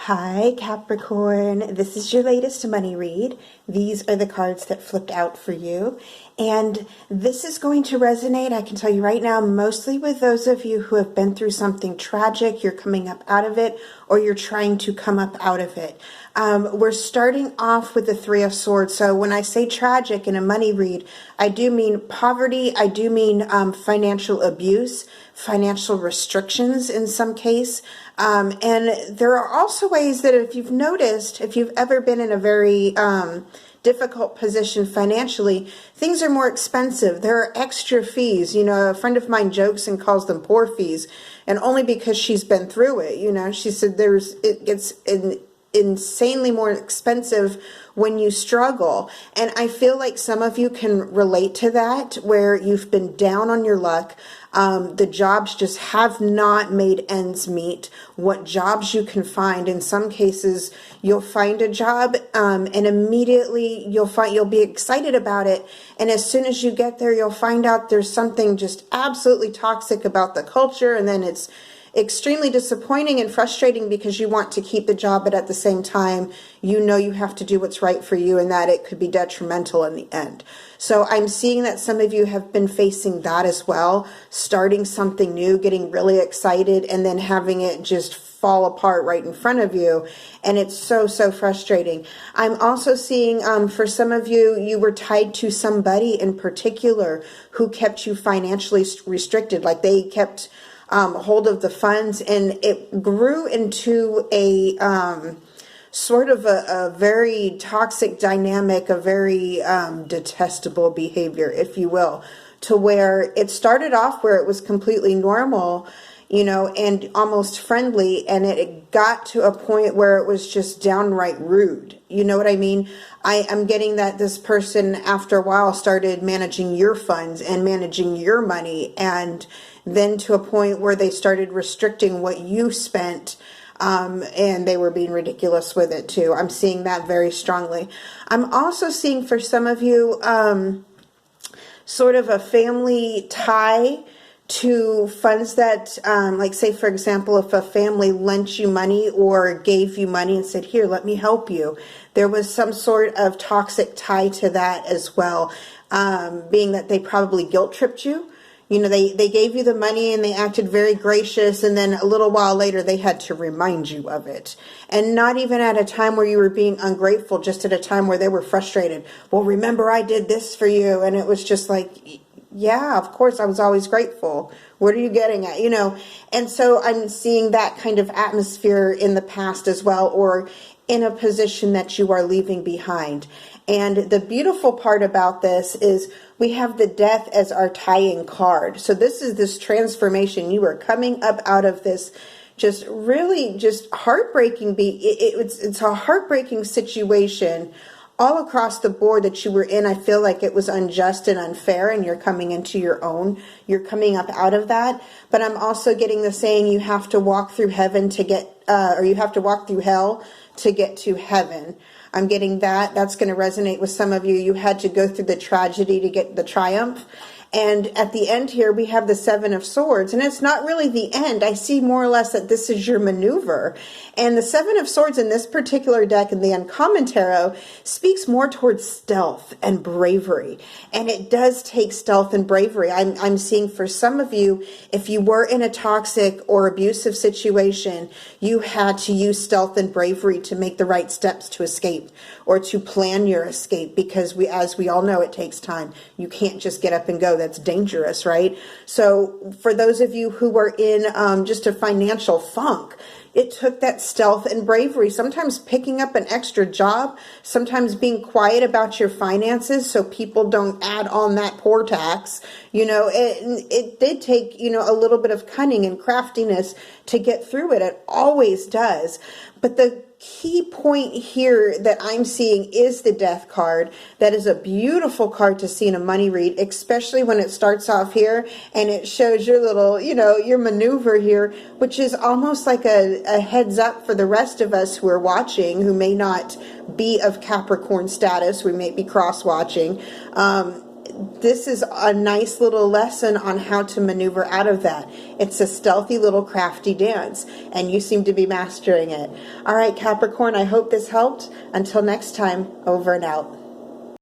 Hi Capricorn, this is your latest money read. These are the cards that flipped out for you. And this is going to resonate, I can tell you right now, mostly with those of you who have been through something tragic, you're coming up out of it, or you're trying to come up out of it. We're starting off with the Three of Swords. So when I say tragic in a money read, I do mean poverty, I do mean financial abuse, financial restrictions in some case. And there are also ways that if you've noticed, if you've ever been in a very difficult position financially, things are more expensive. There are extra fees. You know, a friend of mine jokes and calls them poor fees, and only because she's been through it. You know, she said it gets insanely more expensive when you struggle. And I feel like some of you can relate to that, where you've been down on your luck. The jobs just have not made ends meet. What jobs you can find, in some cases, you'll find a job and immediately you'll be excited about it. And as soon as you get there, you'll find out there's something just absolutely toxic about the culture. And then it's extremely disappointing and frustrating because you want to keep the job, but at the same time, you know you have to do what's right for you and that it could be detrimental in the end. So I'm seeing that some of you have been facing that as well, starting something new, getting really excited, and then having it just fall apart right in front of you. And it's so frustrating. I'm also seeing for some of you, you were tied to somebody in particular who kept you financially restricted, like they kept hold of the funds, and it grew into a sort of a very toxic dynamic, a very detestable behavior, if you will, to where it started off where it was completely normal, you know, and almost friendly, and it got to a point where it was just downright rude. You know what I mean? I'm getting that this person, after a while, started managing your funds and managing your money, and then to a point where they started restricting what you spent, and they were being ridiculous with it too. I'm seeing that very strongly. I'm also seeing for some of you sort of a family tie to funds that, like say, for example, if a family lent you money or gave you money and said, here, let me help you. There was some sort of toxic tie to that as well, being that they probably guilt tripped you. You know, they gave you the money and they acted very gracious, and then a little while later they had to remind you of it. And not even at a time where you were being ungrateful, just at a time where they were frustrated. Well, remember I did this for you. And it was just like, yeah, of course, I was always grateful. What are you getting at? You know, and so I'm seeing that kind of atmosphere in the past as well, or in a position that you are leaving behind. And the beautiful part about this is we have the Death as our tying card. So this is this transformation. You are coming up out of this just really just heartbreaking. It's a heartbreaking situation all across the board that you were in. I feel like it was unjust and unfair, and you're coming into your own. You're coming up out of that. But I'm also getting the saying you have to walk through heaven to get, or you have to walk through hell to get to heaven. I'm getting that. That's going to resonate with some of you. You had to go through the tragedy to get the triumph. And at the end here, we have the Seven of Swords. And it's not really the end. I see more or less that this is your maneuver. And the Seven of Swords in this particular deck in the Uncommon Tarot speaks more towards stealth and bravery. And it does take stealth and bravery. I'm seeing for some of you, if you were in a toxic or abusive situation, you had to use stealth and bravery to make the right steps to escape, or to plan your escape, because as we all know, it takes time. You can't just get up and go. That's dangerous, right? So for those of you who were in just a financial funk, it took that stealth and bravery, sometimes picking up an extra job, sometimes being quiet about your finances so people don't add on that poor tax. You know, it did take, you know, a little bit of cunning and craftiness to get through it. It always does. But the key point here that I'm seeing is the Death card. That is a beautiful card to see in a money read, especially when it starts off here and it shows your little, you know, your maneuver here, which is almost like a heads up for the rest of us who are watching, who may not be of Capricorn status. We may be cross watching. this is a nice little lesson on how to maneuver out of that. It's a stealthy little crafty dance, and you seem to be mastering it. All right, Capricorn, I hope this helped. Until next time, over and out.